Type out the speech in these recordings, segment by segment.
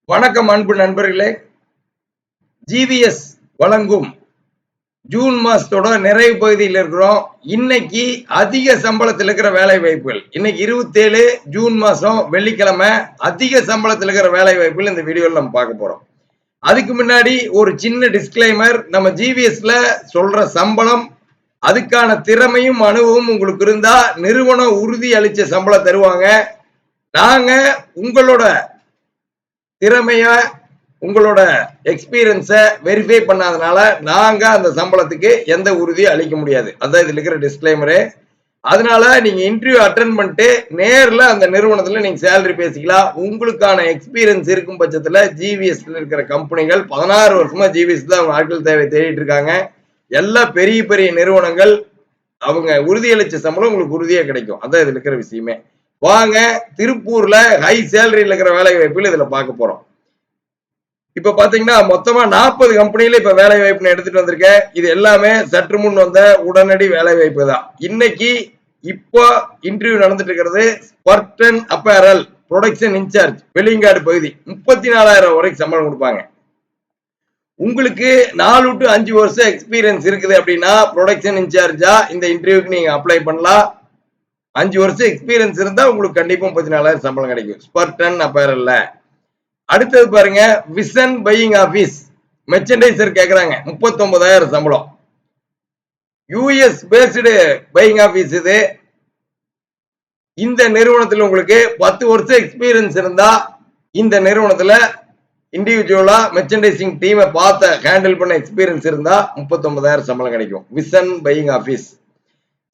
வணக்கம் அன்பு நண்பர்களே. ஜிவிஎஸ் வழங்கும் ஜூன் மாசத்தோட நிறைவு பகுதியில் இருக்கிறோம். இன்னைக்கு அதிக சம்பளத்தில் இருக்கிற வேலை வாய்ப்புகள், இன்னைக்கு 27 ஜூன் மாசம் வெள்ளிக்கிழமை, அதிக சம்பளத்தில் இருக்கிற வேலை வாய்ப்புகள் இந்த வீடியோவில் நம்ம பார்க்க போறோம். அதுக்கு முன்னாடி ஒரு சின்ன டிஸ்கிளைமர், நம்ம ஜிவிஎஸ்ல சொல்ற சம்பளம், அதுக்கான திறமையும் அனுபவமும் உங்களுக்கு இருந்தா நிறுவனம் உறுதி அளிச்ச சம்பளம் தருவாங்க. நாங்க உங்களோட திறமைய, உங்களோட எக்ஸ்பீரியன்ஸை வெரிஃபை பண்ணாதனால நாங்க அந்த சம்பளத்துக்கு எந்த உறுதியும் அளிக்க முடியாது. அதான் இதுல இருக்கிற டிஸ்கிளைமரு. அதனால நீங்க இன்டர்வியூ அட்டன் பண்ணிட்டு நேர்ல அந்த நிறுவனத்துல நீங்க சேலரி பேசிக்கலாம். உங்களுக்கான எக்ஸ்பீரியன்ஸ் இருக்கும் பட்சத்துல ஜிவிஎஸ்ல இருக்கிற கம்பெனிகள் 16 வருஷமா ஜிவிஎஸ் தான் அவங்க ஆட்கள் தேவை தேடிட்டு இருக்காங்க. எல்லா பெரிய பெரிய நிறுவனங்கள் அவங்க உறுதியளிச்ச சம்பளம் உங்களுக்கு உறுதியா கிடைக்கும். அதான் இதுல இருக்கிற விஷயமே. வாங்க, திருப்பூர்ல ஹை சேலரியில் இருக்கிற வேலை வாய்ப்புகள் இதுல பார்க்க போறோம். இப்ப பாத்தீங்கன்னா மொத்தமா 40 கம்பெனில இப்ப வேலை வாய்ப்பு எடுத்துட்டு வந்திருக்கேன். இது எல்லாமே சற்று முன் வந்த உடனடி வேலை வாய்ப்பு தான். இன்னைக்கு இப்போ இன்டர்வியூ நடந்துட்டு இருக்கிறது ஸ்பர்டன் அப்பேரல் ப்ரொடக்ஷன் இன்சார்ஜ், வெள்ளியங்காடு பகுதி. 34,000 வரைக்கும் சம்பளம் கொடுப்பாங்க. உங்களுக்கு 4 to 5 வருஷம் எக்ஸ்பீரியன்ஸ் இருக்குது அப்படின்னா ப்ரொடக்ஷன் இன்சார்ஜா இந்த இன்டர்வியூக்கு நீங்க அப்ளை பண்ணலாம். 5 வருஷம் எக்ஸ்பீரியன்ஸ் இருந்தா உங்களுக்கு கண்டிப்பா 34,000 சம்பளம் கிடைக்கும் ஸ்பர்டன் அப்பேரல்ல. அடுத்தது பாருங்க, விசன் பையிங் ஆபீஸ் மெர்ச்சன்டைசர் கேக்குறாங்க, 39,000 சம்பளம். யூஎஸ் பேஸ்டு பையிங் ஆபீஸ் இது. இந்த நிறுவனத்தில் உங்களுக்கு 10 வருஷம் எக்ஸ்பீரியன்ஸ் இருந்தா இந்த நிறுவனத்துல இண்டிவிஜுவலா மெர்ச்சன்டைசிங் டீமை பார்த்த ஹேண்டில் பண்ண எக்ஸ்பீரியன்ஸ் இருந்தா 39,000 சம்பளம் கிடைக்கும். Vision buying office.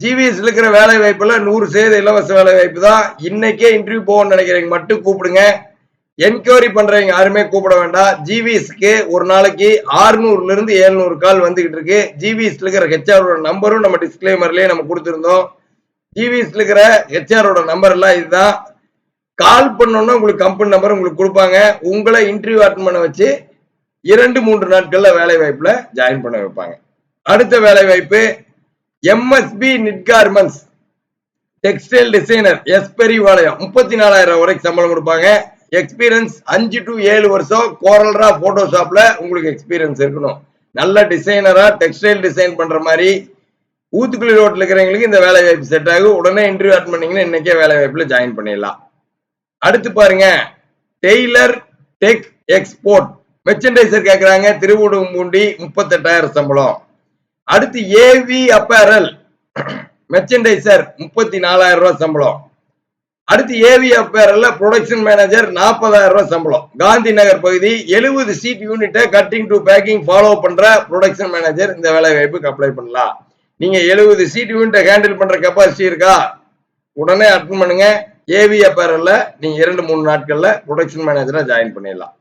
ஜிவிஎஸ் இருக்கிற வேலை வாய்ப்புல 100% இலவச வேலை வாய்ப்பு தான். இன்னைக்கே இன்டர்வியூ போகணும்னு நினைக்கிறீங்க மட்டும் கூப்பிடுங்க. என்கொயரி பண்றவங்க யாருமே கூப்பிட வேண்டாம். ஜிவிஎஸ்க்கு ஒரு நாளைக்கு 600 இருந்து 700 கால் வந்துகிட்டு இருக்கு. ஜிவிஎஸ் இருக்கிற ஹெச்ஆரோட நம்பரும் நம்ம டிஸ்கிளைமர்லயே நம்ம கொடுத்திருந்தோம். ஜிவிஎஸ் இருக்கிற ஹெச்ஆரோட நம்பர் எல்லாம் இதுதான். கால் பண்ணோம்னா உங்களுக்கு கம்பெனி நம்பர் உங்களுக்கு கொடுப்பாங்க. உங்களை இன்டர்வியூ அட்டெண்ட் பண்ண வச்சு 2-3 நாட்கள்ல வேலை வாய்ப்புல ஜாயின் பண்ண வைப்பாங்க. அடுத்த வேலை வாய்ப்பு MSP knit garments textile designer, எஸ்பெரிவாளையம். 34,000 வரைக்கும் சம்பளம் கொடுப்பாங்க. எக்ஸ்பீரியன்ஸ் 5 to 7 வருஷம் கோரல்ரா போட்டோஷாப்ல உங்களுக்கு எக்ஸ்பீரியன்ஸ் இருக்கணும். நல்ல டிசைனரா டெக்ஸ்டைல் டிசைன் பண்ற மாதிரி ஊத்துக்குளி ரோட்ல இருக்கிறவங்களுக்கு இந்த வேலை வாய்ப்பு செட் ஆகும். உடனே இன்டர்வியூ அட்டெண்ட் பண்ணீங்கன்னா இன்னைக்கே வேலை வாய்ப்புல ஜாயின் பண்ணிடலாம். அடுத்து பாருங்க, டெய்லர் டெக் எக்ஸ்போர்ட் மெர்ச்சன்டைசர் கேக்குறாங்க, திருவுடும்பூண்டி. 38,000 சம்பளம். அடுத்து ஏவி அப்பேரல் மெர்ச்சன்டைசர், 34,000 ரூபாய் சம்பளம். அடுத்து ஏவி அப்பேரல்ல ப்ரொடக்ஷன் மேனேஜர், 40,000 ரூபாய் சம்பளம். காந்தி நகர் பகுதி. 70 சீட் யூனிட்டை கட்டிங் டு பேக்கிங் ஃபாலோ பண்ற ப்ரொடக்ஷன் மேனேஜர் இந்த வேலை வாய்ப்புக்கு அப்ளை பண்ணலாம். நீங்க 70 சீட் யூனிட்டை ஹேண்டில் பண்ற கெப்பாசிட்டி இருக்கா? உடனே அட்டெண்ட் பண்ணுங்க. ஏவி அப்பேரல்ல நீங்க 2-3 நாட்கள்ல ப்ரொடக்ஷன் மேனேஜரா ஜாயின் பண்ணிடலாம்.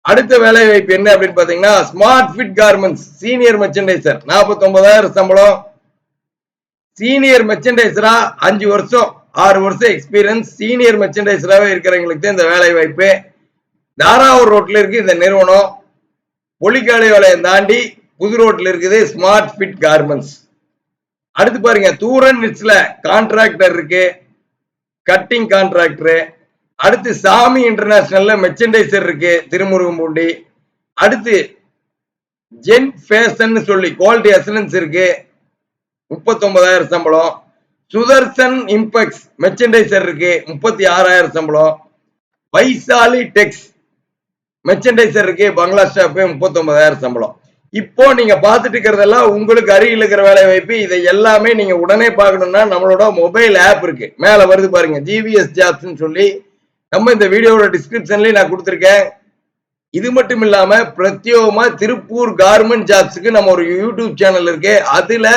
அடுத்த வேலை வாய்ப்பு என்ன அப்படின்னு பாத்தீங்கன்னா smart fit garments senior merchandiser, 49,000 சம்பளம். சீனியர் மெர்ச்சன்டைசரா 5 வருஷம் 6 வருஷம் எக்ஸ்பீரியன்ஸ் சீனியர் மெர்ச்சன்டைசராகவே இருக்கிறவங்களுக்கு இந்த வேலை வாய்ப்பு. தாராவூர் ரோட்ல இருக்கு இந்த நிறுவனம். பொலிக்காலை வளையம் தாண்டி புது ரோட்ல இருக்குது ஸ்மார்ட் ஃபிட் கார்மெண்ட்ஸ். அடுத்து பாருங்க, தூரன் நிட்ஸ்ல கான்ட்ராக்டர் இருக்கு, கட்டிங் கான்ட்ராக்டர். அடுத்து சாமி இன்டர்நேஷனல்ல மெர்ச்சன்டைசர் இருக்கு, திருமுருகம்பூண்டி. அடுத்து ஜென் ஃபேஷன் சொல்லி குவாலிட்டி அசூரன்ஸ் இருக்கு, 39,000 சம்பளம். சுதர்சன் இம்பெக்ஸ் மெர்ச்சன்டைசர் இருக்கு, 36,000 சம்பளம். வைசாலி டெக்ஸ் மெர்ச்சன்டைசர் இருக்கு, பங்களா ஸ்டாப், 39,000 சம்பளம். இப்போ நீங்க பார்த்துட்டு இருக்கிறதெல்லாம் உங்களுக்கு அருகில் இருக்கிற வேலை வாய்ப்பு. இதை எல்லாமே நீங்க உடனே பார்க்கணும்னா நம்மளோட மொபைல் ஆப் இருக்கு, மேல வருது பாருங்க, ஜிவிஎஸ் ஜாப்ஸ் சொல்லி. நம்ம இந்த வீடியோட டிஸ்கிரிப்ஷன்லயும் நான் கொடுத்திருக்கேன். இது மட்டும் இல்லாம பிரத்யேகமா திருப்பூர் கார்மெண்ட் ஜாப்ஸுக்கு நம்ம ஒரு யூடியூப் சேனல் இருக்கு. அதுல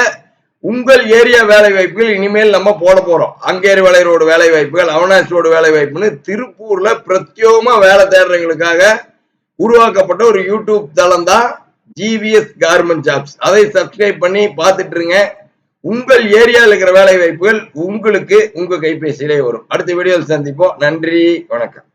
உங்கள் ஏரியா வேலை வாய்ப்புகள் இனிமேல் நம்ம போட போறோம். அங்கேரி வலை ரோடு வேலை வாய்ப்புகள், அவனாசி ரோடு வேலை வாய்ப்புன்னு திருப்பூர்ல பிரத்யேகமா வேலை தேடுறவங்களுக்காக உருவாக்கப்பட்ட ஒரு யூடியூப் தளம் தான் ஜிவிஎஸ் கார்மெண்ட் ஜாப்ஸ். அதை சப்ஸ்கிரைப் பண்ணி பார்த்துட்டு இருங்க. உங்கள் ஏரியாவில் இருக்கிற வேலை வாய்ப்புகள் உங்களுக்கு உங்க கைபேசியிலே வரும். அடுத்த வீடியோவில் சந்திப்போம். நன்றி, வணக்கம்.